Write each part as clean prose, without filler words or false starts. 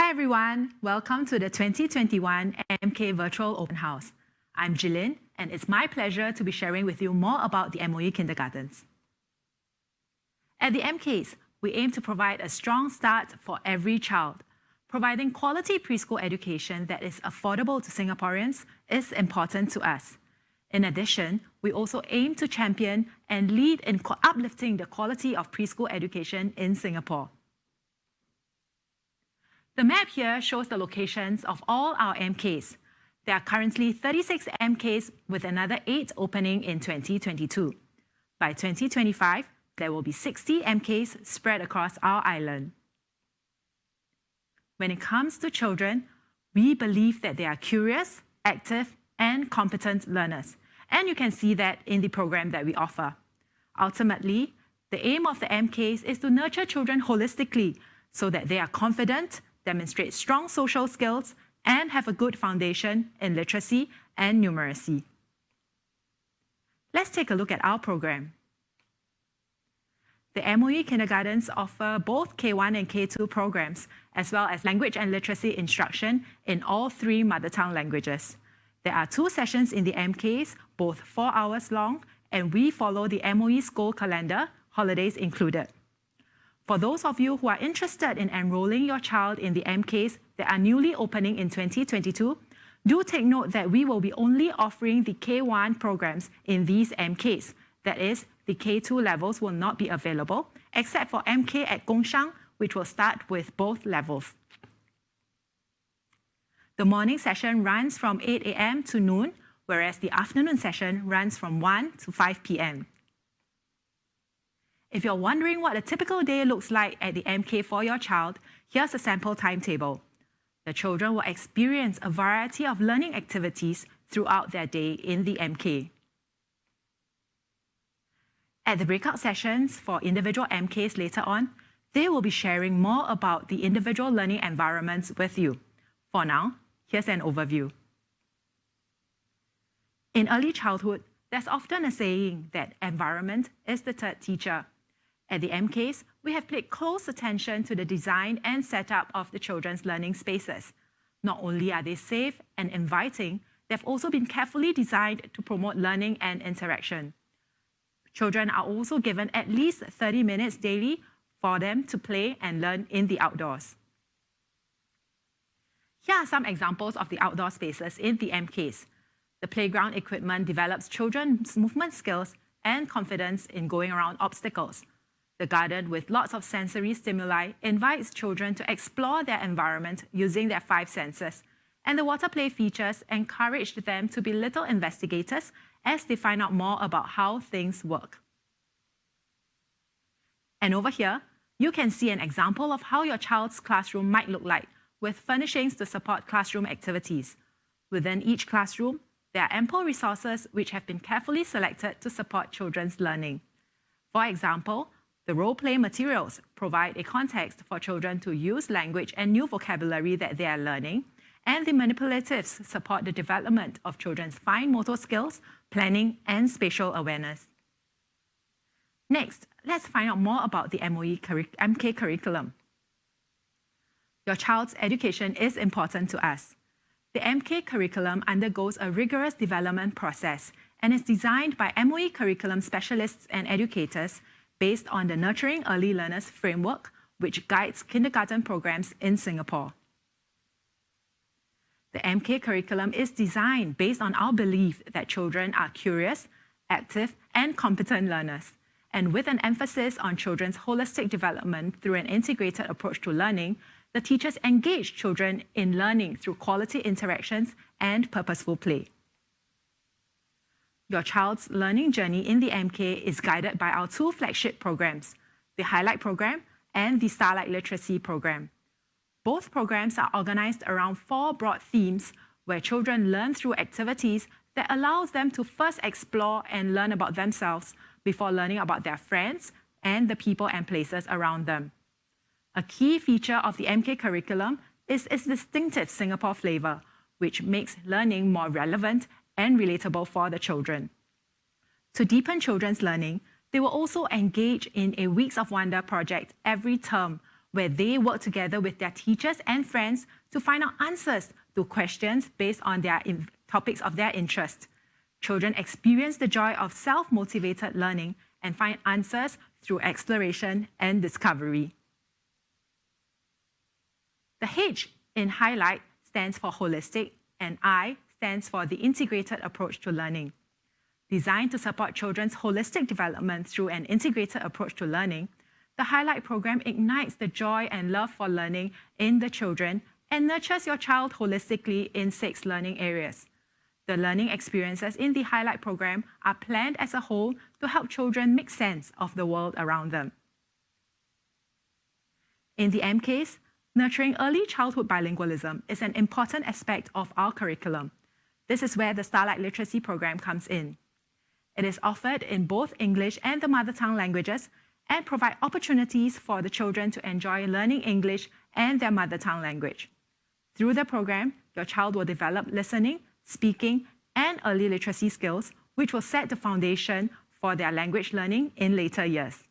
Hi everyone, welcome to the 2021 MK Virtual Open House. I'm Jillian, and it's my pleasure to be sharing with you more about the MOE Kindergartens. At the MKs, we aim to provide a strong start for every child. Providing quality preschool education that is affordable to Singaporeans is important to us. In addition, we also aim to champion and lead in uplifting the quality of preschool education in Singapore. The map here shows the locations of all our MKs. There are currently 36 MKs with another 8 opening in 2022. By 2025, there will be 60 MKs spread across our island. When it comes to children, we believe that they are curious, active, and competent learners. And you can see that in the program that we offer. Ultimately, the aim of the MKs is to nurture children holistically so that they are confident, demonstrate strong social skills, and have a good foundation in literacy and numeracy. Let's take a look at our program. The MOE Kindergartens offer both K1 and K2 programs, as well as language and literacy instruction in all 3 mother tongue languages. There are 2 sessions in the MKs, both 4 hours long, and we follow the MOE school calendar, holidays included. For those of you who are interested in enrolling your child in the MKs that are newly opening in 2022, do take note that we will be only offering the K1 programs in these MKs. That is, the K2 levels will not be available, except for MK at Gongshang, which will start with both levels. The morning session runs from 8 a.m. to noon, whereas the afternoon session runs from 1 to 5 p.m. If you're wondering what a typical day looks like at the MK for your child, here's a sample timetable. The children will experience a variety of learning activities throughout their day in the MK. At the breakout sessions for individual MKs later on, they will be sharing more about the individual learning environments with you. For now, here's an overview. In early childhood, there's often a saying that environment is the third teacher. At the MKs, we have paid close attention to the design and setup of the children's learning spaces. Not only are they safe and inviting, they've also been carefully designed to promote learning and interaction. Children are also given at least 30 minutes daily for them to play and learn in the outdoors. Here are some examples of the outdoor spaces in the MKs. The playground equipment develops children's movement skills and confidence in going around obstacles. The garden, with lots of sensory stimuli, invites children to explore their environment using their 5 senses. And the water play features encourage them to be little investigators as they find out more about how things work. And over here, you can see an example of how your child's classroom might look like, with furnishings to support classroom activities. Within each classroom, there are ample resources which have been carefully selected to support children's learning. For example, the role-play materials provide a context for children to use language and new vocabulary that they are learning, and the manipulatives support the development of children's fine motor skills, planning, and spatial awareness. Next, let's find out more about the MK curriculum. Your child's education is important to us. The MK curriculum undergoes a rigorous development process and is designed by MOE curriculum specialists and educators based on the Nurturing Early Learners framework, which guides kindergarten programs in Singapore. The MK curriculum is designed based on our belief that children are curious, active, and competent learners, and with an emphasis on children's holistic development through an integrated approach to learning, the teachers engage children in learning through quality interactions and purposeful play. Your child's learning journey in the MK is guided by our 2 flagship programs, the Highlight Program and the Starlight Literacy Program. Both programs are organized around 4 broad themes where children learn through activities that allows them to first explore and learn about themselves before learning about their friends and the people and places around them. A key feature of the MK curriculum is its distinctive Singapore flavor, which makes learning more relevant and relatable for the children. To deepen children's learning, they will also engage in a Weeks of Wonder project every term, where they work together with their teachers and friends to find out answers to questions based on their topics of their interest. Children experience the joy of self-motivated learning and find answers through exploration and discovery. The H in highlight stands for holistic, and I stands for the integrated approach to learning. Designed to support children's holistic development through an integrated approach to learning, the Highlight program ignites the joy and love for learning in the children and nurtures your child holistically in 6 learning areas. The learning experiences in the Highlight program are planned as a whole to help children make sense of the world around them. In the MKs, nurturing early childhood bilingualism is an important aspect of our curriculum. This is where the Starlight Literacy program comes in. It is offered in both English and the mother tongue languages and provide opportunities for the children to enjoy learning English and their mother tongue language. Through the program, your child will develop listening, speaking, and early literacy skills, which will set the foundation for their language learning in later years.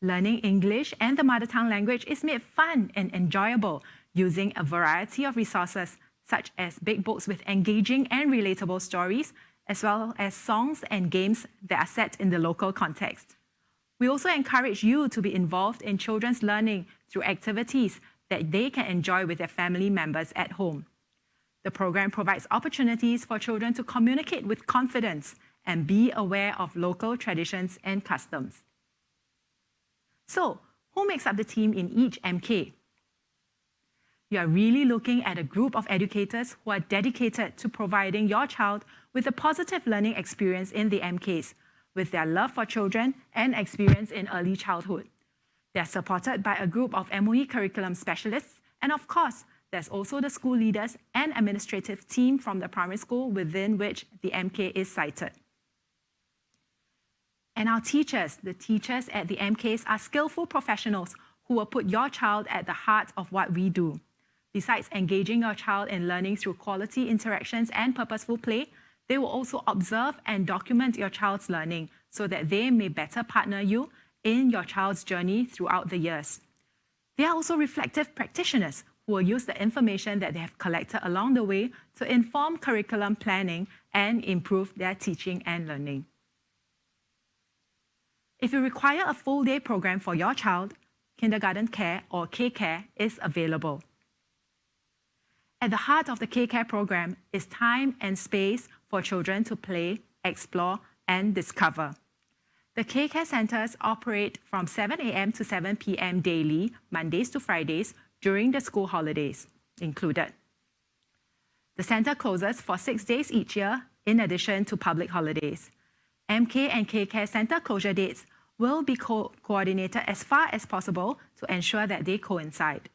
Learning English and the mother tongue language is made fun and enjoyable using a variety of resources, such as big books with engaging and relatable stories, as well as songs and games that are set in the local context. We also encourage you to be involved in children's learning through activities that they can enjoy with their family members at home. The program provides opportunities for children to communicate with confidence and be aware of local traditions and customs. So, who makes up the team in each MK? You are really looking at a group of educators who are dedicated to providing your child with a positive learning experience in the MKs, with their love for children and experience in early childhood. They are supported by a group of MOE curriculum specialists, and of course, there's also the school leaders and administrative team from the primary school within which the MK is sited. And our teachers, the teachers at the MKs, are skillful professionals who will put your child at the heart of what we do. Besides engaging your child in learning through quality interactions and purposeful play, they will also observe and document your child's learning so that they may better partner you in your child's journey throughout the years. They are also reflective practitioners who will use the information that they have collected along the way to inform curriculum planning and improve their teaching and learning. If you require a full-day program for your child, Kindergarten Care or K-Care is available. At the heart of the K-Care program is time and space for children to play, explore, and discover. The K-Care centers operate from 7 a.m. to 7 p.m. daily, Mondays to Fridays, during the school holidays included. The center closes for 6 days each year, in addition to public holidays. MK and K-Care center closure dates will be coordinated as far as possible to ensure that they coincide.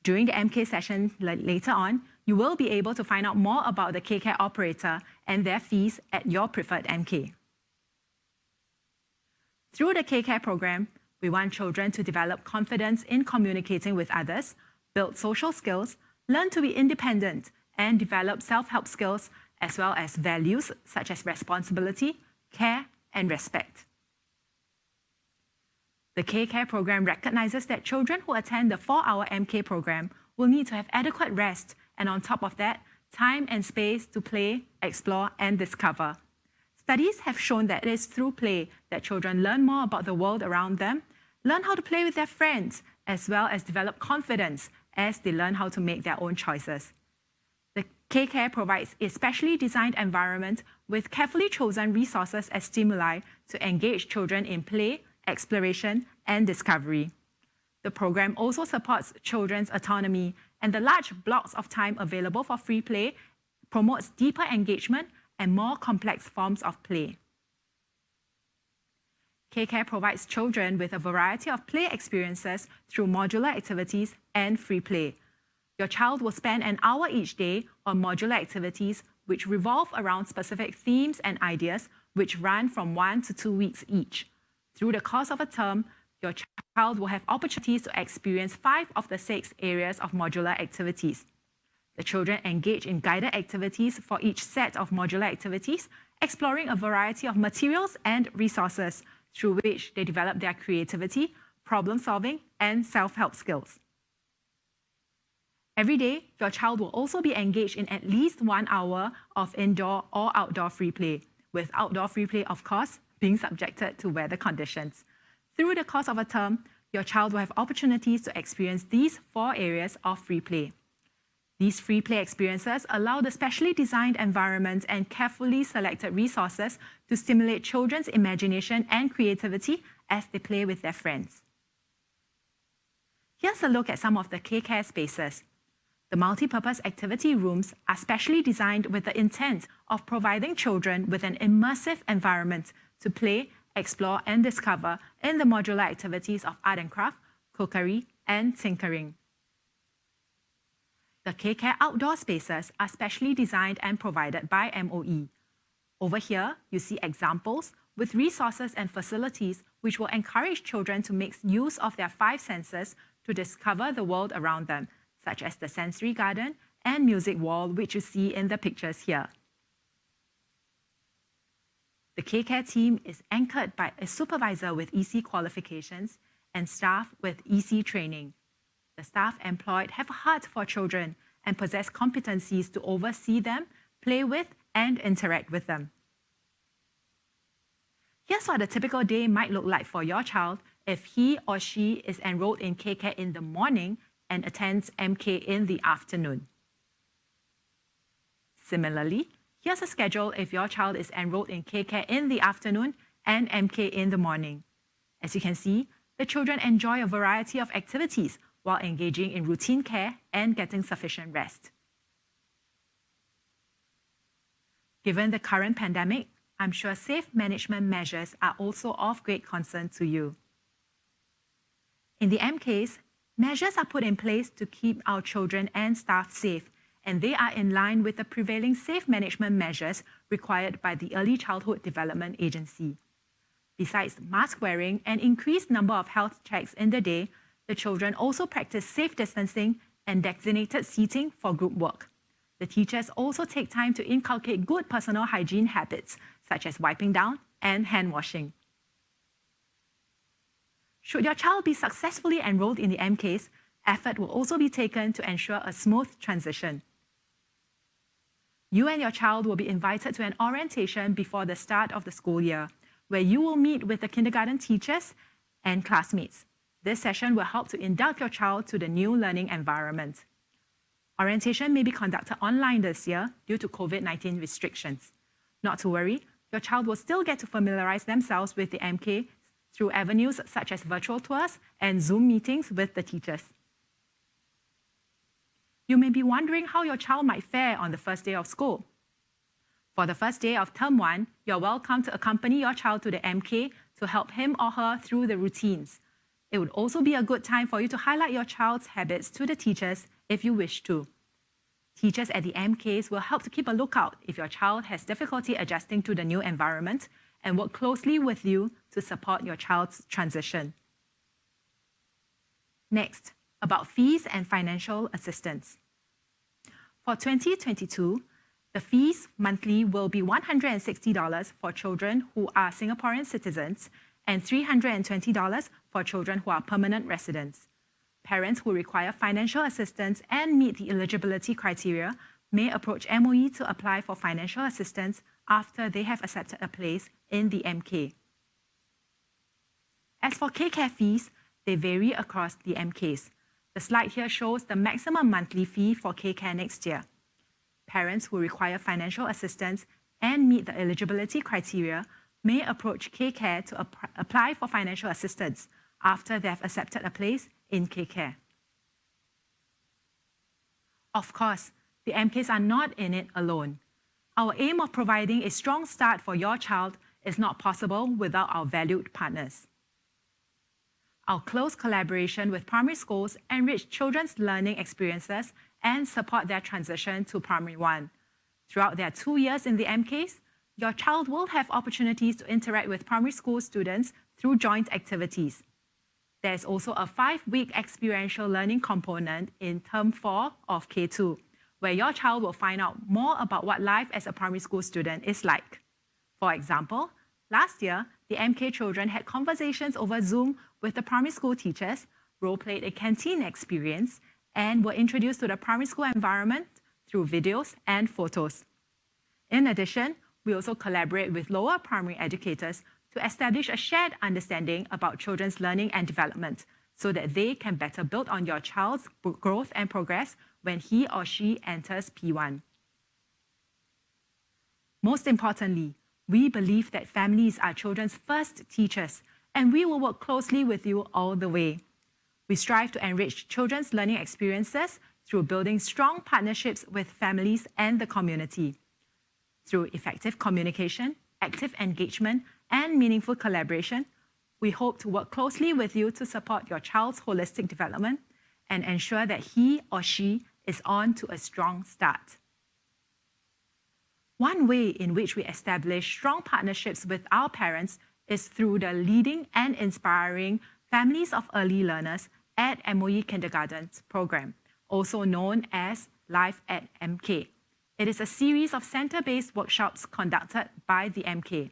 During the MK session later on, you will be able to find out more about the K-Care operator and their fees at your preferred MK. Through the K-Care program, we want children to develop confidence in communicating with others, build social skills, learn to be independent, and develop self-help skills, as well as values such as responsibility, care, and respect. The K-Care program recognizes that children who attend the 4-hour MK program will need to have adequate rest, and on top of that, time and space to play, explore, and discover. Studies have shown that it is through play that children learn more about the world around them, learn how to play with their friends, as well as develop confidence as they learn how to make their own choices. The K-Care provides a specially designed environment with carefully chosen resources as stimuli to engage children in play, exploration, and discovery. The program also supports children's autonomy, and the large blocks of time available for free play promotes deeper engagement and more complex forms of play. K-Care provides children with a variety of play experiences through modular activities and free play. Your child will spend an hour each day on modular activities which revolve around specific themes and ideas which run from 1 to 2 weeks each. Through the course of a term, your child will have opportunities to experience 5 of the 6 areas of modular activities. The children engage in guided activities for each set of modular activities, exploring a variety of materials and resources through which they develop their creativity, problem solving, and self-help skills. Every day, your child will also be engaged in at least 1 hour of indoor or outdoor free play, with outdoor free play, of course, being subjected to weather conditions. Through the course of a term, your child will have opportunities to experience these 4 areas of free play. These free play experiences allow the specially designed environment and carefully selected resources to stimulate children's imagination and creativity as they play with their friends. Here's a look at some of the K-Care spaces. The multi-purpose activity rooms are specially designed with the intent of providing children with an immersive environment to play, explore, and discover in the modular activities of art and craft, cookery, and tinkering. The K-Care outdoor spaces are specially designed and provided by MOE. Over here, you see examples with resources and facilities which will encourage children to make use of their 5 senses to discover the world around them, such as the sensory garden and music wall, which you see in the pictures here. The K-Care team is anchored by a supervisor with EC qualifications and staff with EC training. The staff employed have a heart for children and possess competencies to oversee them, play with, and interact with them. Here's what a typical day might look like for your child if he or she is enrolled in K-Care in the morning and attends MK in the afternoon. Similarly, here's a schedule if your child is enrolled in K-Care in the afternoon and MK in the morning. As you can see, the children enjoy a variety of activities while engaging in routine care and getting sufficient rest. Given the current pandemic, I'm sure safe management measures are also of great concern to you. In the MKs, measures are put in place to keep our children and staff safe, and they are in line with the prevailing safe management measures required by the Early Childhood Development Agency. Besides mask wearing and increased number of health checks in the day, the children also practice safe distancing and designated seating for group work. The teachers also take time to inculcate good personal hygiene habits, such as wiping down and hand washing. Should your child be successfully enrolled in the MKs, effort will also be taken to ensure a smooth transition. You and your child will be invited to an orientation before the start of the school year, where you will meet with the kindergarten teachers and classmates. This session will help to induct your child to the new learning environment. Orientation may be conducted online this year due to COVID-19 restrictions. Not to worry, your child will still get to familiarize themselves with the MK through avenues such as virtual tours and Zoom meetings with the teachers. You may be wondering how your child might fare on the first day of school. For the first day of Term 1, you're welcome to accompany your child to the MK to help him or her through the routines. It would also be a good time for you to highlight your child's habits to the teachers if you wish to. Teachers at the MKs will help to keep a lookout if your child has difficulty adjusting to the new environment and work closely with you to support your child's transition. Next, about fees and financial assistance. For 2022, the fees monthly will be $160 for children who are Singaporean citizens and $320 for children who are permanent residents. Parents who require financial assistance and meet the eligibility criteria may approach MOE to apply for financial assistance after they have accepted a place in the MK. As for K-Care fees, they vary across the MKs. The slide here shows the maximum monthly fee for K-Care next year. Parents who require financial assistance and meet the eligibility criteria may approach K-Care to apply for financial assistance after they have accepted a place in K-Care. Of course, the MKs are not in it alone. Our aim of providing a strong start for your child is not possible without our valued partners. Our close collaboration with primary schools enrich children's learning experiences and support their transition to Primary 1. Throughout their 2 years in the MKs, your child will have opportunities to interact with primary school students through joint activities. There is also a 5-week experiential learning component in Term 4 of K2, where your child will find out more about what life as a primary school student is like. For example, last year, the MK children had conversations over Zoom with the primary school teachers, role-played a canteen experience, and were introduced to the primary school environment through videos and photos. In addition, we also collaborate with lower primary educators to establish a shared understanding about children's learning and development so that they can better build on your child's growth and progress when he or she enters P1. Most importantly, we believe that families are children's first teachers, and we will work closely with you all the way. We strive to enrich children's learning experiences through building strong partnerships with families and the community. Through effective communication, active engagement, and meaningful collaboration, we hope to work closely with you to support your child's holistic development and ensure that he or she is on to a strong start. One way in which we establish strong partnerships with our parents is through the Leading and Inspiring Families of Early Learners at MOE Kindergarten program, also known as Live at MK. It is a series of center-based workshops conducted by the MK.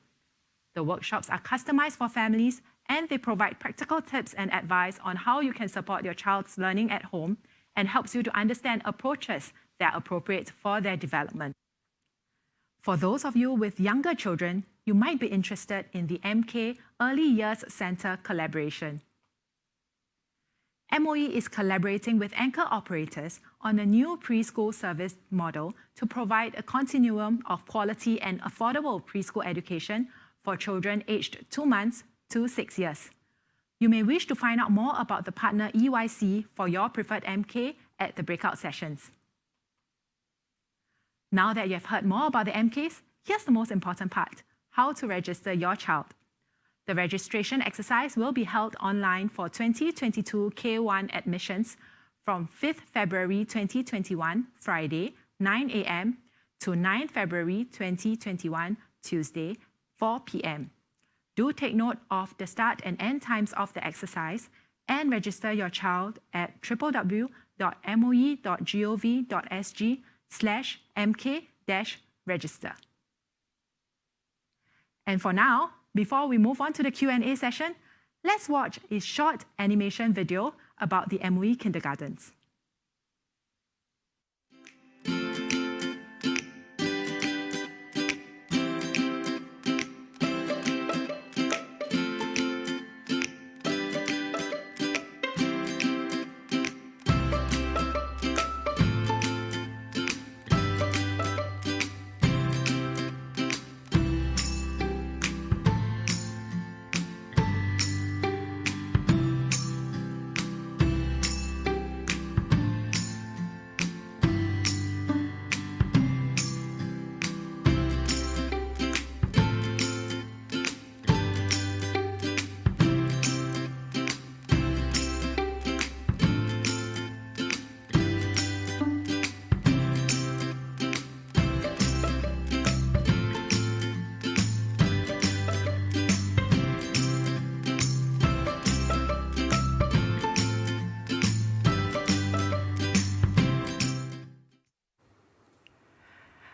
The workshops are customized for families, and they provide practical tips and advice on how you can support your child's learning at home and helps you to understand approaches that are appropriate for their development. For those of you with younger children, you might be interested in the MK Early Years Center collaboration. MOE is collaborating with anchor operators on a new preschool service model to provide a continuum of quality and affordable preschool education for children aged 2 months to 6 years. You may wish to find out more about the partner EYC for your preferred MK at the breakout sessions. Now that you have heard more about the MKs, here's the most important part: how to register your child. The registration exercise will be held online for 2022 K1 admissions from 5th February 2021, Friday, 9 a.m. to 9th February 2021, Tuesday, 4 p.m. Do take note of the start and end times of the exercise and register your child at www.moe.gov.sg/mk-register. And for now, before we move on to the Q&A session, let's watch a short animation video about the MOE Kindergartens.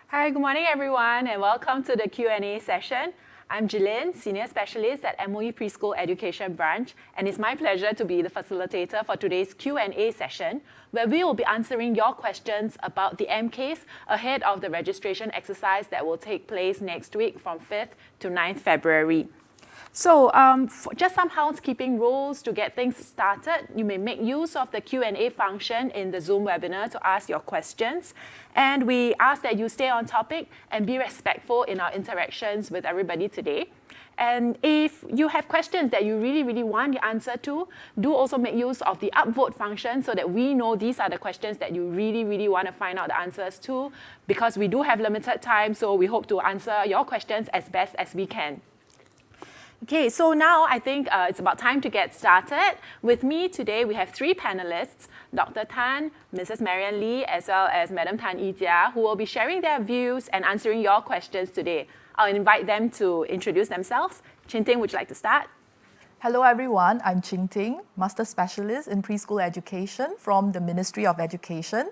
Hi, good morning everyone, and welcome to the Q&A session. I'm Jillian, Senior Specialist at MOE Preschool Education Branch, and it's my pleasure to be the facilitator for today's Q&A session, where we will be answering your questions about the MKs ahead of the registration exercise that will take place next week from 5th to 9th February. So just some housekeeping rules to get things started. You may make use of the Q&A function in the Zoom webinar to ask your questions. And we ask that you stay on topic and be respectful in our interactions with everybody today. And if you have questions that you really want the answer to, do also make use of the upvote function so that we know these are the questions that you really want to find out the answers to, because we do have limited time, so we hope to answer your questions as best as we can. Okay, so now I think it's about time to get started. With me today, we have 3 panelists, Dr. Tan, Mrs. Marian Lee, as well as Madam Tan Yi-Jia, who will be sharing their views and answering your questions today. I'll invite them to introduce themselves. Chin Ting, would you like to start? Hello everyone, I'm Chin Ting, Master Specialist in Preschool Education from the Ministry of Education.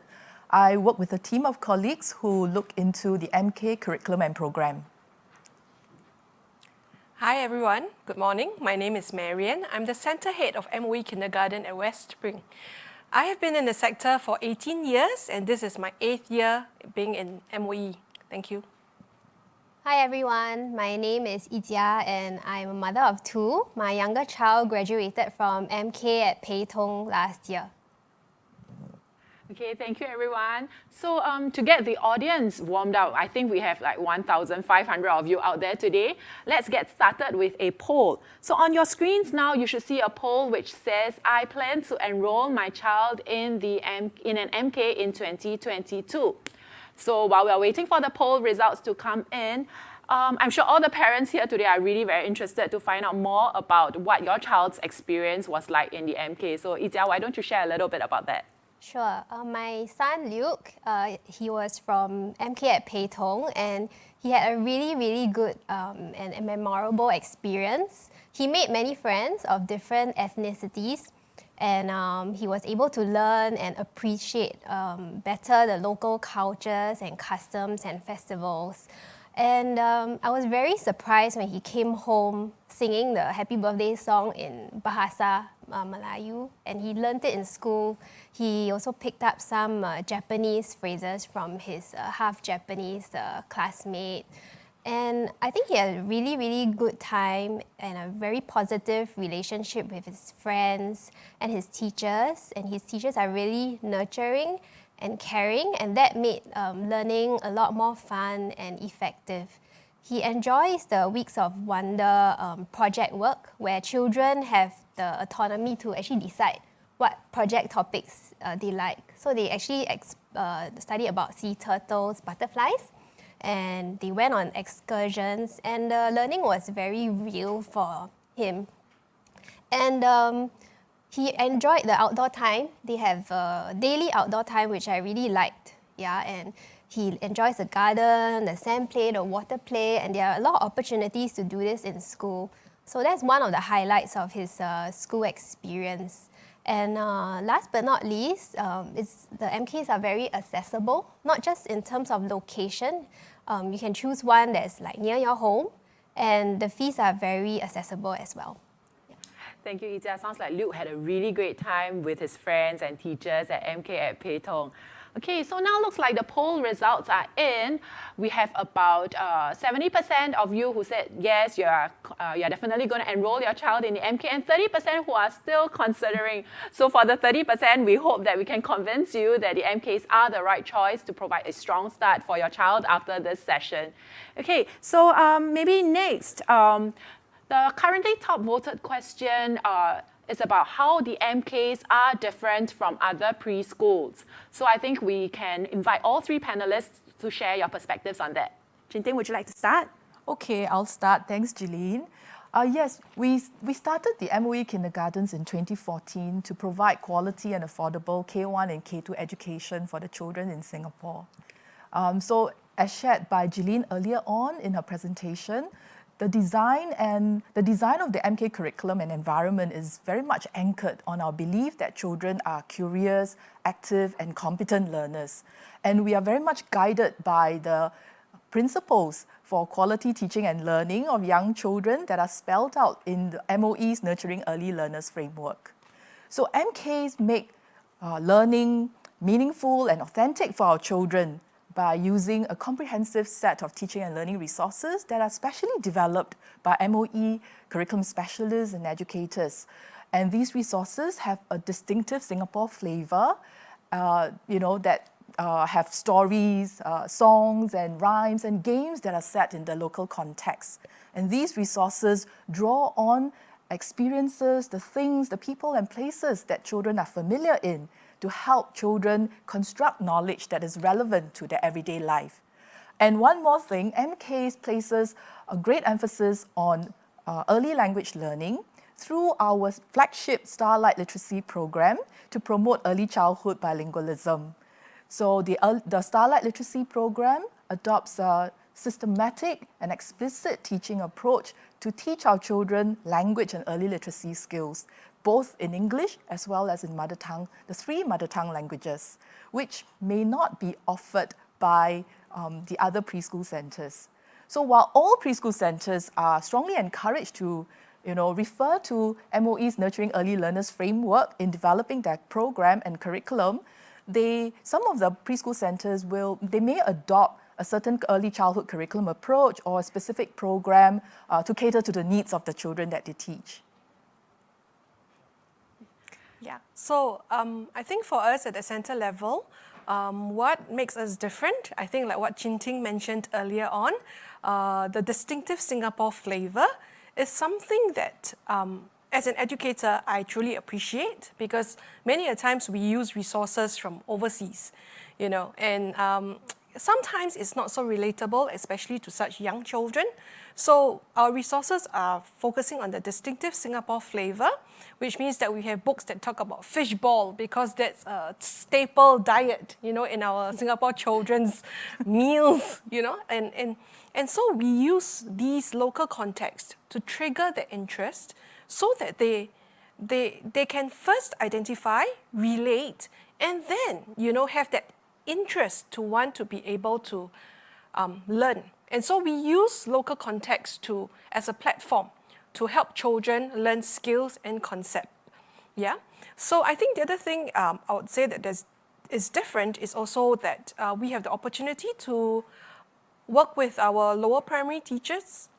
I work with a team of colleagues who look into the MK curriculum and program. Hi everyone, good morning. My name is Marian. I'm the Centre Head of MOE Kindergarten at West Spring. I have been in the sector for 18 years and this is my 8th year being in MOE. Thank you. Hi everyone, my name is Ijia and I'm a mother of 2. My younger child graduated from MK at Pei Tong last year. Okay, thank you everyone. So to get the audience warmed up, I think we have like 1,500 of you out there today. Let's get started with a poll. So on your screens now, you should see a poll which says, I plan to enroll my child in an MK in 2022. So while we're waiting for the poll results to come in, I'm sure all the parents here today are really very interested to find out more about what your child's experience was like in the MK. So Ijia, why don't you share a little bit about that? Sure. My son Luke, he was from MK at Pei Tong and he had a really good and memorable experience. He made many friends of different ethnicities and he was able to learn and appreciate better the local cultures and customs and festivals. And I was very surprised when he came home singing the happy birthday song in Bahasa Melayu, and he learned it in school. He also picked up some Japanese phrases from his half Japanese classmate. And I think he had a really good time and a very positive relationship with his friends and his teachers. And his teachers are really nurturing and caring, and that made learning a lot more fun and effective. He enjoys the Weeks of Wonder project work, where children have the autonomy to actually decide what project topics they like. So they actually study about sea turtles, butterflies, and they went on excursions, and the learning was very real for him. And he enjoyed the outdoor time. They have daily outdoor time, which I really liked. Yeah, and he enjoys the garden, the sand play, the water play, and there are a lot of opportunities to do this in school. So that's one of the highlights of his school experience. And last but not least, the MKs are very accessible, not just in terms of location. You can choose one that's like near your home, and the fees are very accessible as well. Thank you, Ijia. Sounds like Luke had a really great time with his friends and teachers at MK at Pei Tong. Okay, so now looks like the poll results are in. We have about 70% of you who said yes, you're definitely going to enroll your child in the MK, and 30% who are still considering. So for the 30%, we hope that we can convince you that the MKs are the right choice to provide a strong start for your child after this session. Okay, so maybe next, the currently top voted question is about how the MKs are different from other preschools. So I think we can invite all 3 panelists to share your perspectives on that. Jinting, would you like to start? Okay, I'll start. Thanks, Jeline. Yes, we started the MOE Kindergartens in 2014 to provide quality and affordable K1 and K2 education for the children in Singapore. So as shared by Jeline earlier on in her presentation, the design of the MK curriculum and environment is very much anchored on our belief that children are curious, active, and competent learners. And we are very much guided by the principles for quality teaching and learning of young children that are spelled out in the MOE's Nurturing Early Learners framework. So MKs make learning meaningful and authentic for our children by using a comprehensive set of teaching and learning resources that are specially developed by MOE curriculum specialists and educators. And these resources have a distinctive Singapore flavor, that have stories, songs and rhymes and games that are set in the local context. And these resources draw on experiences, the things, the people and places that children are familiar in, to help children construct knowledge that is relevant to their everyday life. And one more thing, MKs places a great emphasis on early language learning through our flagship Starlight Literacy program to promote early childhood bilingualism. So the Starlight Literacy program adopts a systematic and explicit teaching approach to teach our children language and early literacy skills, both in English as well as in mother tongue, the 3 mother tongue languages, which may not be offered by the other preschool centres. So while all preschool centres are strongly encouraged to refer to MOE's Nurturing Early Learners framework in developing their program and curriculum, some of the preschool centres they may adopt a certain early childhood curriculum approach or a specific program to cater to the needs of the children that they teach. Yeah, so I think for us at the centre level, what makes us different, I think like what Chin Ting mentioned earlier on, the distinctive Singapore flavour is something that as an educator I truly appreciate, because many a times we use resources from overseas, and sometimes it's not so relatable, especially to such young children. So our resources are focusing on the distinctive Singapore flavour, which means that we have books that talk about fishball, because that's a staple diet, in our Singapore children's meals, and so we use these local contexts to trigger their interest so that they can first identify, relate, and then, have that interest to want to be able to learn. And so we use local context as a platform to help children learn skills and concept. Yeah. So I think the other thing I would say that is different is also that we have the opportunity to work with our lower primary teachers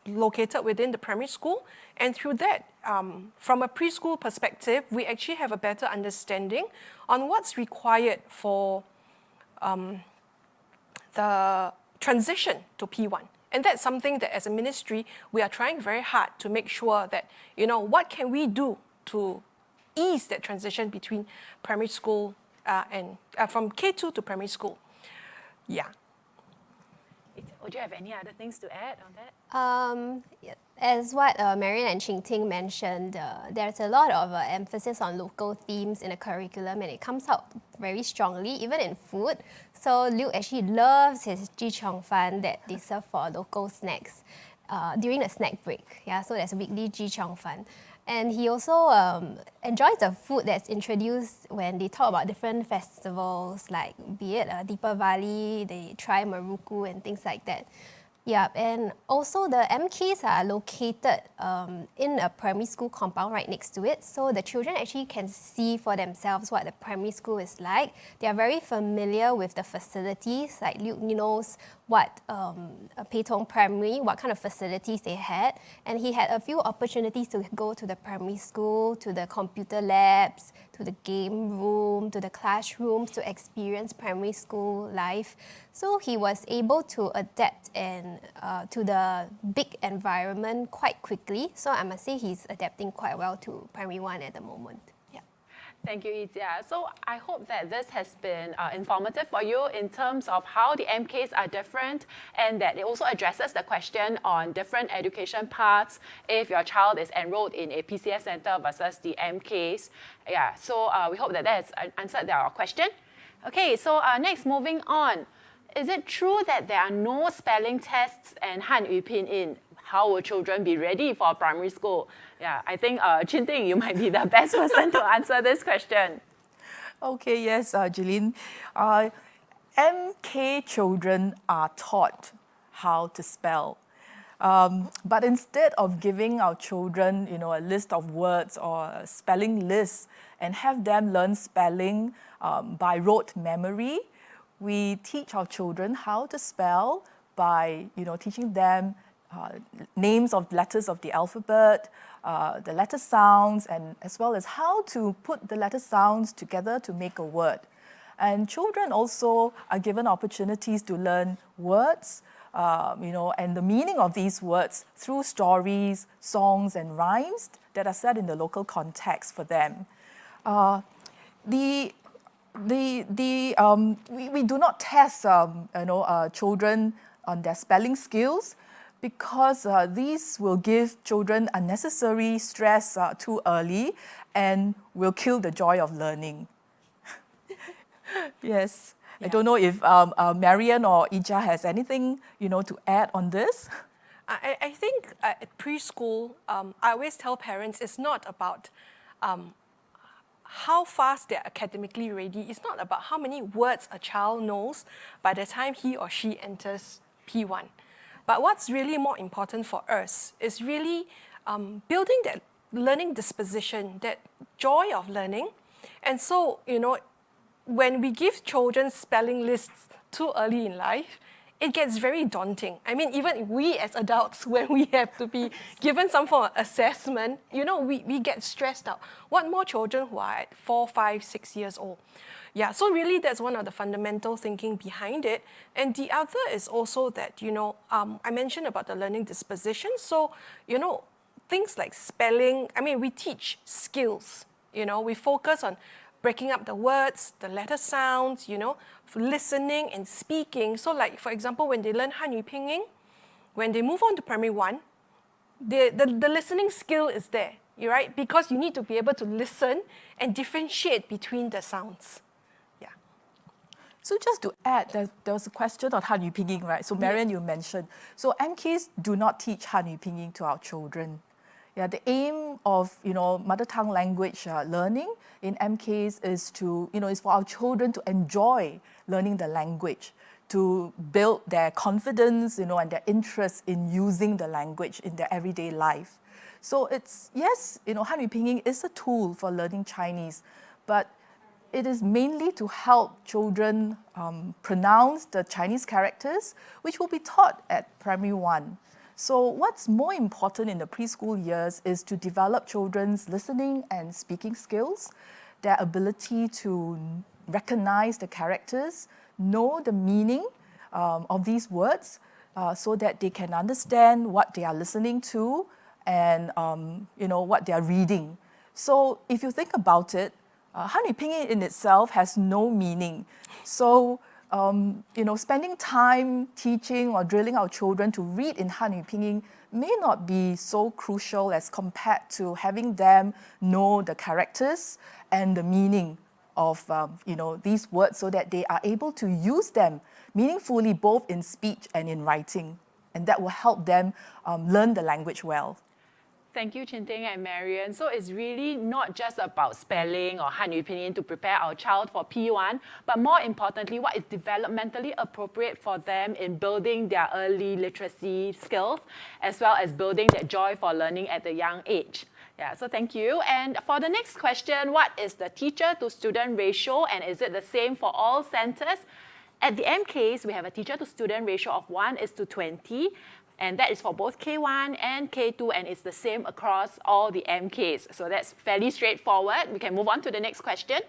located within the primary school. And through that, from a preschool perspective, we actually have a better understanding on what's required for the transition to P1. And that's something that as a ministry, we are trying very hard to make sure that, what can we do to ease that transition between primary school and from K2 to primary school. Yeah. Would you have any other things to add on that? As what Marian and Ching Ting mentioned, there's a lot of emphasis on local themes in the curriculum, and it comes out very strongly, even in food. So Luke actually loves his ji chong fan that they serve for local snacks during the snack break. Yeah, so there's weekly ji chong fan. And he also enjoys the food that's introduced when they talk about different festivals, like be it Deepavali, they try Maruku and things like that. Yeah, and also the MKs are located in a primary school compound right next to it, so the children actually can see for themselves what the primary school is like. They are very familiar with the facilities, like Luke knows what Pei Tong Primary, what kind of facilities they had, and he had a few opportunities to go to the primary school, to the computer labs, to the game room, to the classrooms to experience primary school life. So he was able to adapt and to the big environment quite quickly. So I must say he's adapting quite well to primary 1 at the moment. Yeah. Thank you, Izia. So I hope that this has been informative for you in terms of how the MKs are different, and that it also addresses the question on different education paths if your child is enrolled in a PCF center versus the MKs. Yeah, so we hope that has answered our question. Okay, so next, moving on. Is it true that there are no spelling tests and Hanyu Pinyin? How will children be ready for primary school? Yeah, I think Chin Ting, you might be the best person to answer this question. Okay, yes, Jeline. MK children are taught how to spell. But instead of giving our children, a list of words or a spelling list and have them learn spelling by rote memory, we teach our children how to spell by, teaching them names of letters of the alphabet, the letter sounds, and as well as how to put the letter sounds together to make a word. And children also are given opportunities to learn words, and the meaning of these words through stories, songs, and rhymes that are set in the local context for them. We do not test children on their spelling skills, because these will give children unnecessary stress too early and will kill the joy of learning. Yes. Yeah. I don't know if Marian or Ija has anything to add on this. I think at preschool, I always tell parents it's not about how fast they're academically ready. It's not about how many words a child knows by the time he or she enters P1. But what's really more important for us is really building that learning disposition, that joy of learning. And so, when we give children spelling lists too early in life, it gets very daunting. I mean, even we as adults, when we have to be given some form of assessment, we get stressed out. What more children who are at 4, 5, 6 years old? Yeah, so really that's one of the fundamental thinking behind it. And the other is also that, I mentioned about the learning disposition. So, things like spelling, we teach skills. We focus on breaking up the words, the letter sounds, listening and speaking. So like, for example, when they learn Hanyu Pinyin, when they move on to primary 1, the listening skill is there, right? Because you need to be able to listen and differentiate between the sounds. Yeah. So just to add, there was a question on Hanyu Pinyin, right? So Marian, you mentioned. So MKs do not teach Hanyu Pinyin to our children. Yeah, the aim of mother tongue language learning in MKs is is for our children to enjoy learning the language, to build their confidence, and their interest in using the language in their everyday life. So it's Hanyu Pinyin is a tool for learning Chinese, but it is mainly to help children pronounce the Chinese characters, which will be taught at primary 1. So what's more important in the preschool years is to develop children's listening and speaking skills, their ability to recognize the characters, know the meaning of these words, so that they can understand what they are listening to and what they are reading. So if you think about it, Hanyu Pinyin in itself has no meaning. So spending time teaching or drilling our children to read in Hanyu Pinyin may not be so crucial as compared to having them know the characters and the meaning of these words, so that they are able to use them meaningfully both in speech and in writing, and that will help them learn the language well. Thank you, Chin Ting and Marian. So it's really not just about spelling or Hanyu Pinyin to prepare our child for P1, but more importantly, what is developmentally appropriate for them in building their early literacy skills, as well as building that joy for learning at a young age. Yeah, so thank you. And for the next question, what is the teacher to student ratio, and is it the same for all centers? At the MKs, we have a teacher to student ratio of 1:20. And that is for both K1 and K2, and it's the same across all the MKs. So that's fairly straightforward. We can move on to the next question.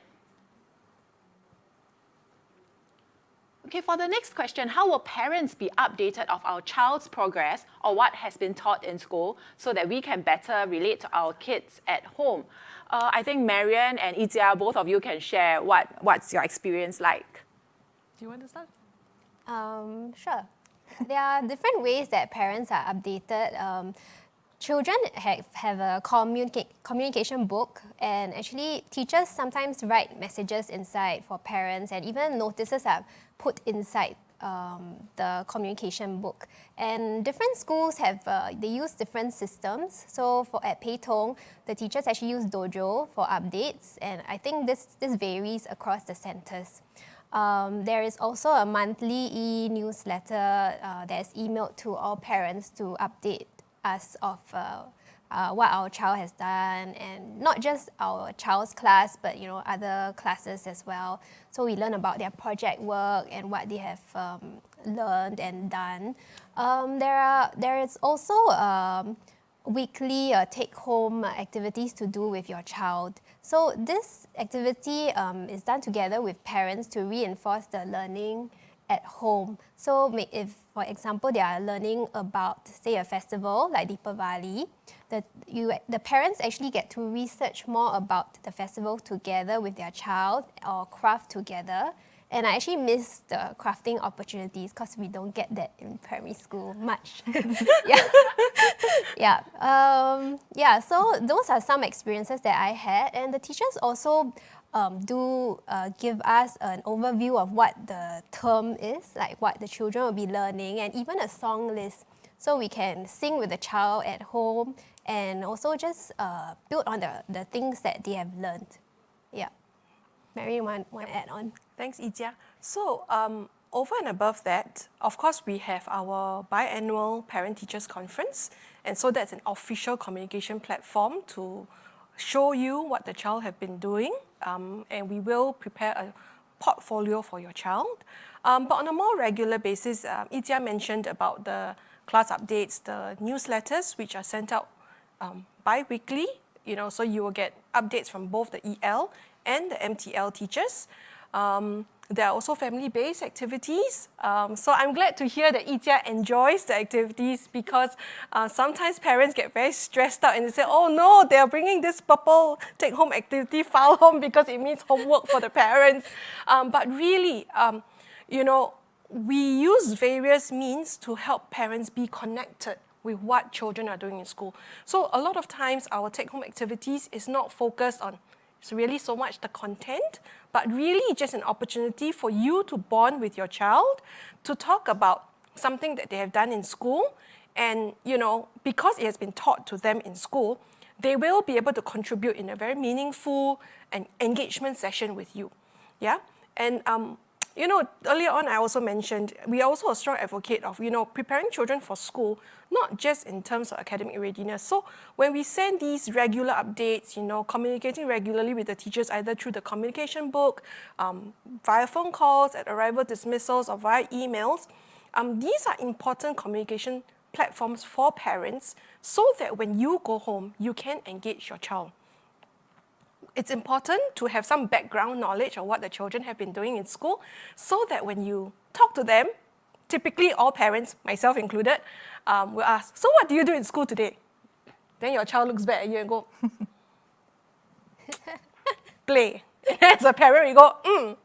Okay, for the next question, how will parents be updated of our child's progress or what has been taught in school so that we can better relate to our kids at home? I think Marian and Izia, both of you can share what's your experience like. Do you want to start? Sure. There are different ways that parents are updated. Children have a communication book, and actually teachers sometimes write messages inside for parents, and even notices are put inside the communication book. And different schools they use different systems. So at Pei Tong, the teachers actually use Dojo for updates, and I think this varies across the centers. There is also a monthly e-newsletter that is emailed to all parents to update us of what our child has done, and not just our child's class, but other classes as well. So we learn about their project work and what they have learned and done. There is also weekly take-home activities to do with your child. So this activity is done together with parents to reinforce the learning at home. So if, for example, they are learning about, say, a festival like Deepavali, the parents actually get to research more about the festival together with their child or craft together. And I actually miss the crafting opportunities because we don't get that in primary school much. So those are some experiences that I had. And the teachers also do give us an overview of what the term is, like what the children will be learning, and even a song list. So we can sing with the child at home and also just build on the things that they have learned. Yeah. Mary, want to add on? Thanks, Izia. So Over and above that, of course, we have our biannual parent-teachers conference. And so that's an official communication platform to show you what the child have been doing. And we will prepare a portfolio for your child. But on a more regular basis, Yijia mentioned about the class updates, the newsletters, which are sent out bi-weekly. So you will get updates from both the EL and the MTL teachers. There are also family-based activities. So I'm glad to hear that Yijia enjoys the activities, because sometimes parents get very stressed out and they say, oh no, they're bringing this purple take-home activity file home because it means homework for the parents. But really, we use various means to help parents be connected with what children are doing in school. So a lot of times our take-home activities is not focused on really so much the content, but really just an opportunity for you to bond with your child, to talk about something that they have done in school. And, because it has been taught to them in school, they will be able to contribute in a very meaningful and engagement session with you. Yeah? And, earlier on, I also mentioned, we are also a strong advocate of, preparing children for school, not just in terms of academic readiness. So when we send these regular updates, communicating regularly with the teachers, either through the communication book, via phone calls, at arrival dismissals, or via emails, these are important communication platforms for parents, so that when you go home, you can engage your child. It's important to have some background knowledge of what the children have been doing in school, so that when you talk to them, typically all parents, myself included, will ask, so what do you do in school today? Then your child looks back at you and go, play. As a parent, you go,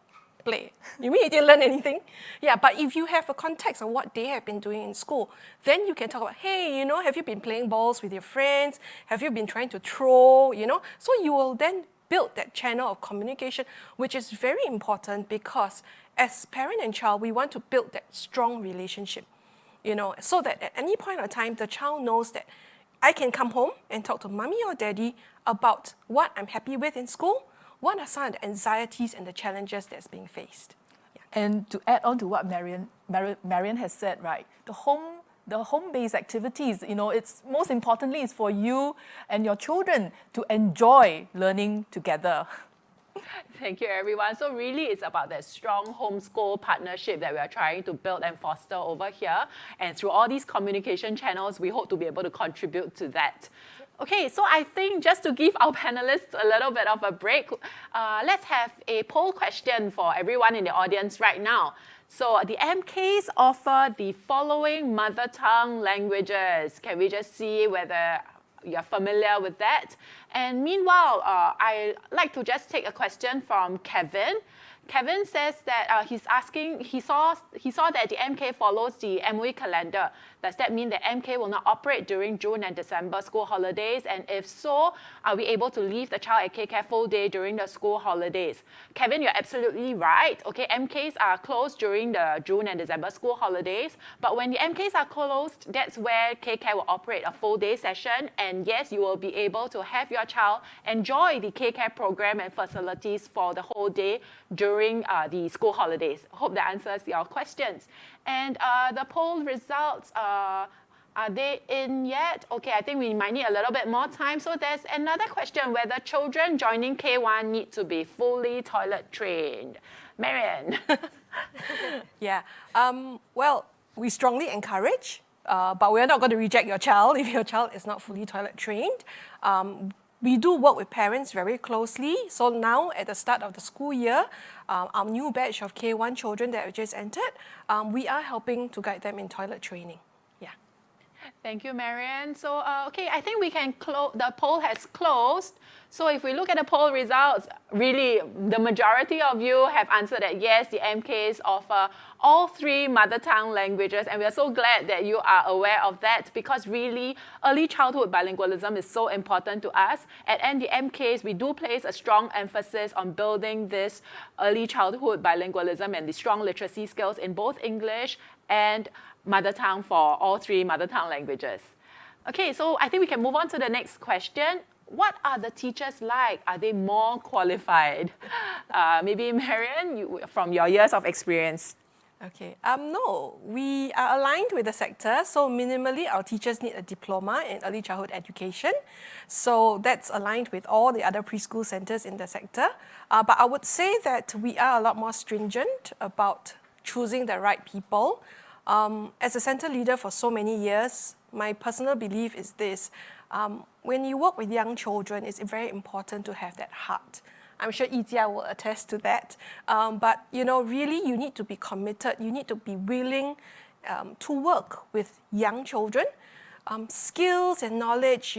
play. You mean you didn't learn anything? Yeah, but if you have a context of what they have been doing in school, then you can talk about, hey, have you been playing balls with your friends? Have you been trying to throw, So you will then build that channel of communication, which is very important, because as parent and child, we want to build that strong relationship, so that at any point of time, the child knows that I can come home and talk to mommy or daddy about what I'm happy with in school, what are some of the anxieties and the challenges that's being faced. Yeah. And to add on to what Marian has said, right, the home-based activities, it's most importantly is for you and your children to enjoy learning together. Thank you, everyone. So really, it's about that strong homeschool partnership that we are trying to build and foster over here. And through all these communication channels, we hope to be able to contribute to that. Okay, so I think just to give our panelists a little bit of a break, let's have a poll question for everyone in the audience right now. So the MKs offer the following mother tongue languages. Can we just see whether you're familiar with that? And meanwhile, I'd like to just take a question from Kevin. Kevin says that he's asking, he saw that the MK follows the MOE calendar. Does that mean that MK will not operate during June and December school holidays? And if so, are we able to leave the child at K-Care full day during the school holidays? Kevin, you're absolutely right. Okay, MKs are closed during the June and December school holidays. But when the MKs are closed, that's where K-Care will operate a full day session. And yes, you will be able to have your child enjoy the K-Care program and facilities for the whole day during the school holidays. Hope that answers your questions. And the poll results, are they in yet? Okay, I think we might need a little bit more time. So there's another question, whether children joining K1 need to be fully toilet trained. Marian. Yeah, well, we strongly encourage, but we're not going to reject your child if your child is not fully toilet trained. We do work with parents very closely. So now at the start of the school year, our new batch of K1 children that have just entered, we are helping to guide them in toilet training. Yeah. Thank you, Marian. So, okay, I think we can close, the poll has closed. So if we look at the poll results, really the majority of you have answered that yes, the MKs offer all three mother tongue languages, and we are so glad that you are aware of that, because really early childhood bilingualism is so important to us. At the MKs, we do place a strong emphasis on building this early childhood bilingualism and the strong literacy skills in both English and mother tongue for all three mother tongue languages. Okay, so I think we can move on to the next question. What are the teachers like? Are they more qualified? Maybe Marian, from your years of experience. Okay. No, we are aligned with the sector. So minimally, our teachers need a diploma in early childhood education. So that's aligned with all the other preschool centers in the sector. But I would say that we are a lot more stringent about choosing the right people. As a center leader for so many years, my personal belief is this. When you work with young children, it's very important to have that heart. I'm sure Yijia will attest to that. But really, you need to be committed. You need to be willing to work with young children. Skills and knowledge,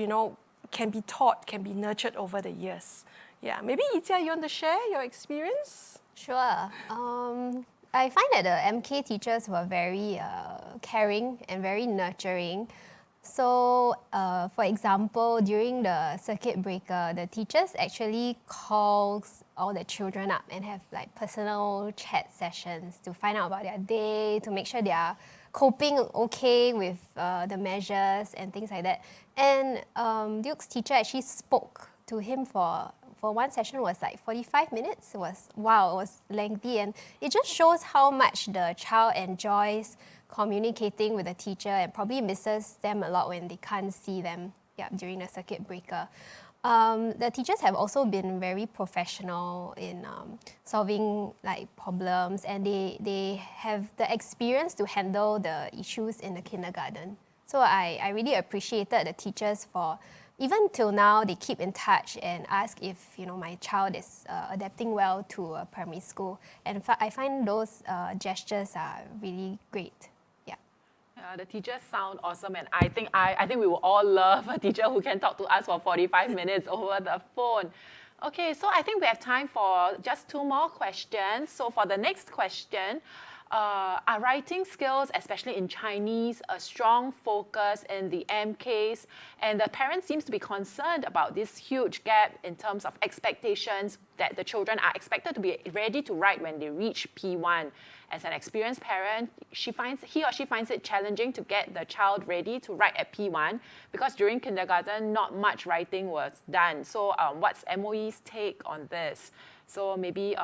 can be taught, can be nurtured over the years. Yeah, maybe Yijia, you want to share your experience? Sure. I find that the MK teachers were very caring and very nurturing. So, for example, during the circuit breaker, the teachers actually calls all the children up and have like personal chat sessions to find out about their day, to make sure they are coping okay with the measures and things like that. And Duke's teacher actually spoke to him for one session was like 45 minutes. It was lengthy, and it just shows how much the child enjoys communicating with the teacher and probably misses them a lot when they can't see them during the circuit breaker. The teachers have also been very professional in solving like problems, and they have the experience to handle the issues in the kindergarten. So I really appreciated the teachers for, even till now, they keep in touch and ask if my child is adapting well to a primary school. And I find those gestures are really great. The teachers sound awesome, and I think we will all love a teacher who can talk to us for 45 minutes over the phone. Okay, so I think we have time for just 2 more questions. So for the next question, are writing skills, especially in Chinese, a strong focus in the MKs? And the parents seems to be concerned about this huge gap in terms of expectations that the children are expected to be ready to write when they reach P1. As an experienced parent, he or she finds it challenging to get the child ready to write at P1 because during kindergarten, not much writing was done. So what's MOE's take on this? So maybe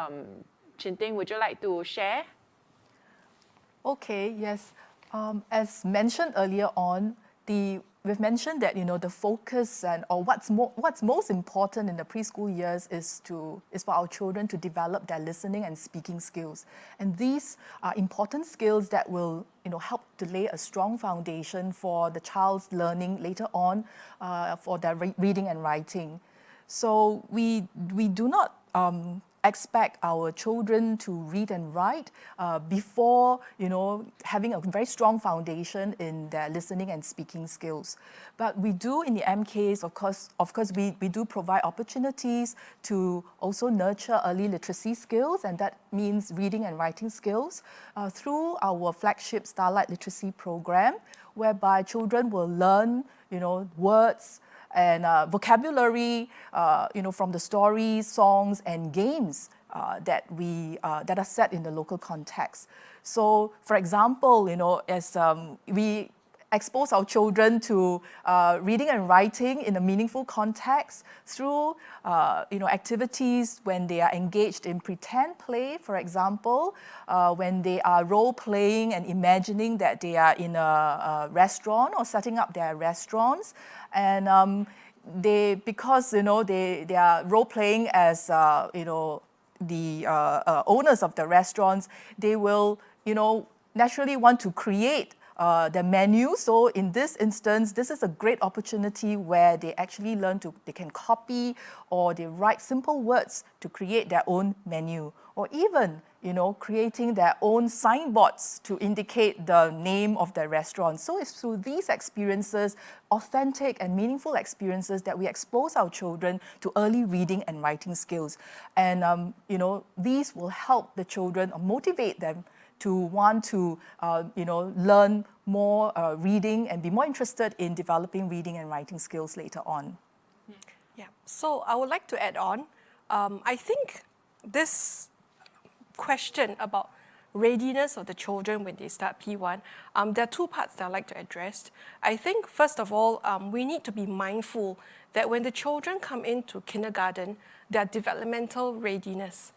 Chin Ting, would you like to share? Okay, yes. As mentioned earlier on, we've mentioned that the focus or what's most important in the preschool years is for our children to develop their listening and speaking skills, and these are important skills that will help to lay a strong foundation for the child's learning later on for their reading and writing. So we do not expect our children to read and write before having a very strong foundation in their listening and speaking skills. But we do in the MKs, of course we do provide opportunities to also nurture early literacy skills, and that means reading and writing skills through our flagship Starlight Literacy program, whereby children will learn words and vocabulary, from the stories, songs, and games that are set in the local context. So, for example, as we expose our children to reading and writing in a meaningful context through activities when they are engaged in pretend play, for example, when they are role-playing and imagining that they are in a restaurant or setting up their restaurants. And because they are role-playing as the owners of the restaurants, they will naturally want to create the menu. So in this instance, this is a great opportunity where they actually they can copy or they write simple words to create their own menu, or even creating their own signboards to indicate the name of their restaurant. So it's through these experiences, authentic and meaningful experiences, that we expose our children to early reading and writing skills. And these will help the children or motivate them to want to learn more reading and be more interested in developing reading and writing skills later on. Yeah, so I would like to add on. I think this question about readiness of the children when they start P1, there are 2 parts that I'd like to address. I think, first of all, we need to be mindful that when the children come into kindergarten, their developmental readiness,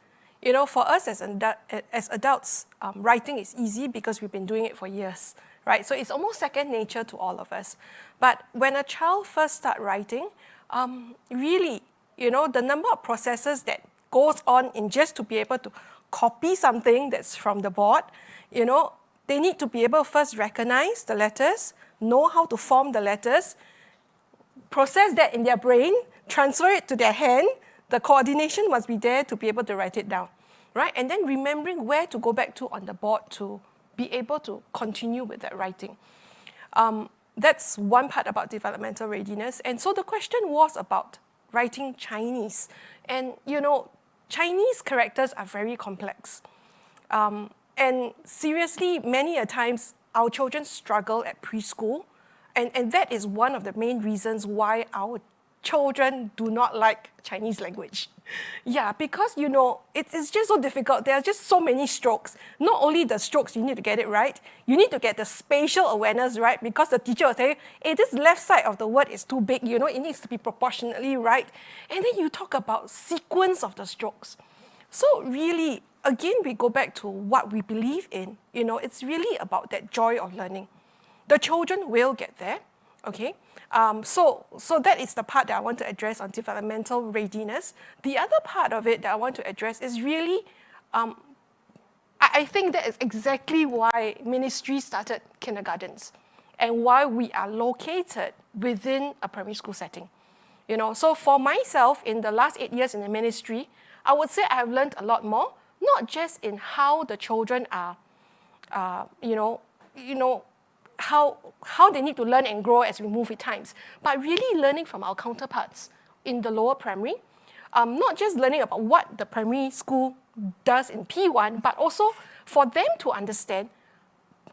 You know, for us as adults, writing is easy because we've been doing it for years, right? So it's almost second nature to all of us. But when a child first starts writing, really, you know, the number of processes that goes on in just to be able to copy something that's from the board, you know, they need to be able to first recognize the letters, know how to form the letters, process that in their brain, transfer it to their hand. The coordination must be there to be able to write it down, right? And then remembering where to go back to on the board to be able to continue with that writing. That's one part about developmental readiness. And so the question was about writing Chinese. And, you know, Chinese characters are very complex. And seriously, many a times, our children struggle at preschool. And that is one of the main reasons why our children do not like Chinese language. Yeah, because, you know, it's just so difficult. There are just so many strokes. Not only the strokes, you need to get it right, you need to get the spatial awareness right, because the teacher will say, hey, this left side of the word is too big, you know, it needs to be proportionately right. And then you talk about sequence of the strokes. So really, again, we go back to what we believe in. You know, it's really about that joy of learning. The children will get there, okay? So that is the part that I want to address on developmental readiness. The other part of it that I want to address is really, I think that is exactly why ministry started kindergartens and why we are located within a primary school setting. You know, so for myself, in the last 8 years in the ministry, I would say I have learned a lot more, not just in how the children are, how they need to learn and grow as we move with times, but really learning from our counterparts in the lower primary, not just learning about what the primary school does in P1, but also for them to understand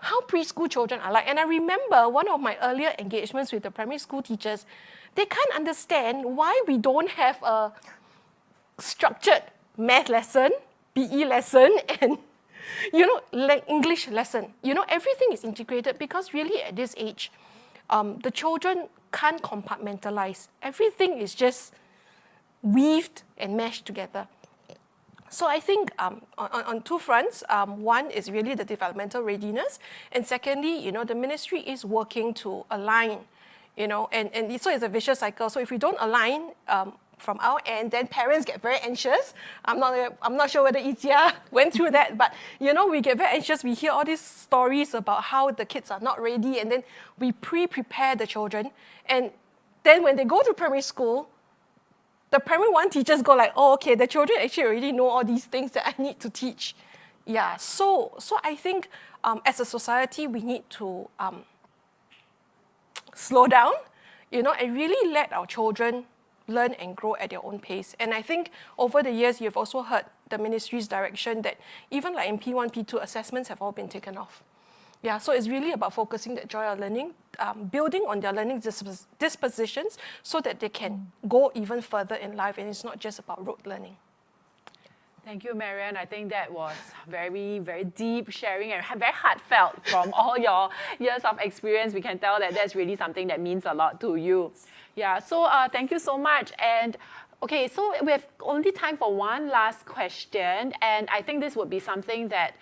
how preschool children are like. And I remember one of my earlier engagements with the primary school teachers, they can't understand why we don't have a structured math lesson, PE lesson, and you know, English lesson. You know, everything is integrated because really at this age, the children can't compartmentalize. Everything is just weaved and meshed together. So I think on two fronts, one is really the developmental readiness, and secondly, you know, the ministry is working to align, you know, and so it's a vicious cycle. So if we don't align from our end, then parents get very anxious. I'm not sure whether Itia went through that, but you know, we get very anxious. We hear all these stories about how the kids are not ready, and then we prepare the children, and then when they go to primary school, the primary one teachers go like, oh, okay, the children actually already know all these things that I need to teach. Yeah, so I think as a society, we need to slow down, you know, and really let our children learn and grow at their own pace. And I think over the years, you've also heard the ministry's direction that even like in P1, P2, assessments have all been taken off. Yeah, so it's really about focusing that joy of learning, building on their learning dispositions so that they can go even further in life, and it's not just about rote learning. Thank you, Marianne. I think that was very, very deep sharing and very heartfelt from all your years of experience. We can tell that that's really something that means a lot to you. Yeah, so thank you so much. And okay, so we have only time for one last question, and I think this would be something that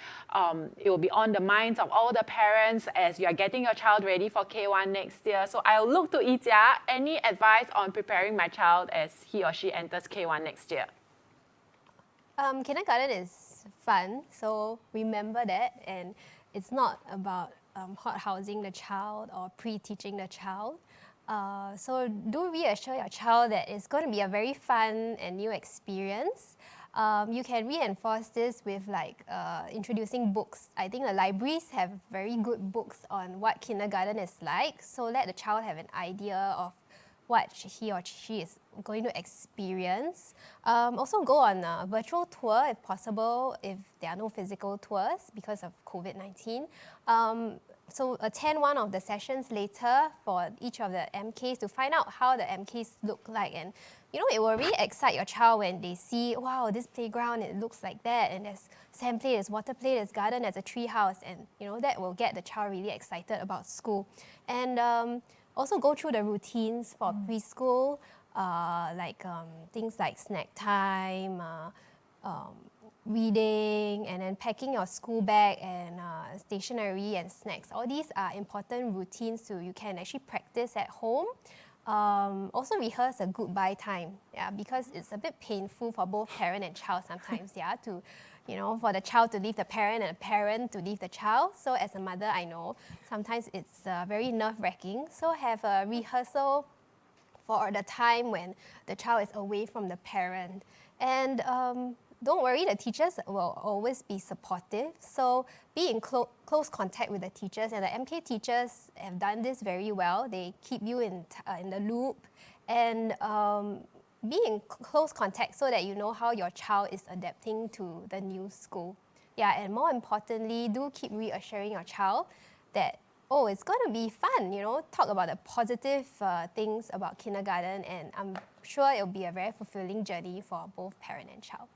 it will be on the minds of all the parents as you are getting your child ready for K1 next year. So I'll look to Itia. Any advice on preparing my child as he or she enters K1 next year? Kindergarten is fun, so remember that, and it's not about hot housing the child or pre-teaching the child. So do reassure your child that it's going to be a very fun and new experience. You can reinforce this with like introducing books. I think the libraries have very good books on what kindergarten is like, so let the child have an idea of what he or she is going to experience. Also go on a virtual tour if possible, if there are no physical tours because of COVID-19. So attend one of the sessions later for each of the MKs to find out how the MKs look like. And you know, it will really excite your child when they see, wow, this playground, it looks like that, and there's sand play, there's water play, there's garden, there's a tree house, and you know, that will get the child really excited about school. And also go through the routines for preschool, like things like snack time, reading and then packing your school bag and stationery and snacks. All these are important routines so you can actually practice at home. Also rehearse a goodbye time, because it's a bit painful for both parent and child sometimes, to, for the child to leave the parent and the parent to leave the child. So as a mother, I know sometimes it's very nerve-wracking. So have a rehearsal for the time when the child is away from the parent. And don't worry, the teachers will always be supportive. So be in close contact with the teachers, and the MK teachers have done this very well. They keep you in the loop, and be in close contact so that you know how your child is adapting to the new school. And more importantly, do keep reassuring your child that, oh, it's going to be fun, talk about the positive things about kindergarten, and I'm sure it'll be a very fulfilling journey for both parent and child.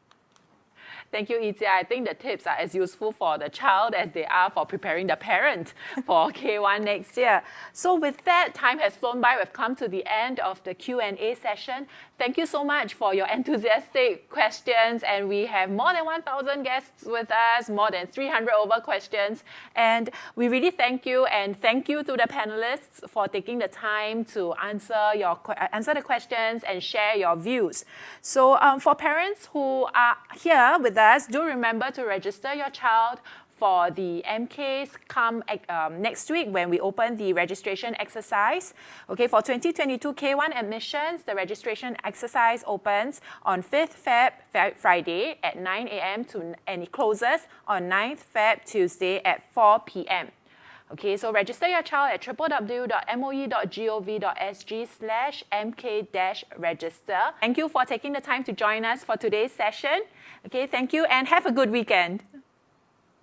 Thank you, Yi Jia. I think the tips are as useful for the child as they are for preparing the parent for K1 next year. So with that, time has flown by. We've come to the end of the Q&A session. Thank you so much for your enthusiastic questions. And we have more than 1,000 guests with us, more than 300 over questions. And we really thank you, and thank you to the panelists for taking the time to answer the questions and share your views. So for parents who are here with us, do remember to register your child for the MKs come next week when we open the registration exercise. Okay, for 2022 K1 admissions, the registration exercise opens on 5th Feb, Friday at 9 a.m. and it closes on 9th Feb, Tuesday at 4 p.m. Okay, so register your child at www.moe.gov.sg/mk-register. Thank you for taking the time to join us for today's session. Okay, thank you and have a good weekend.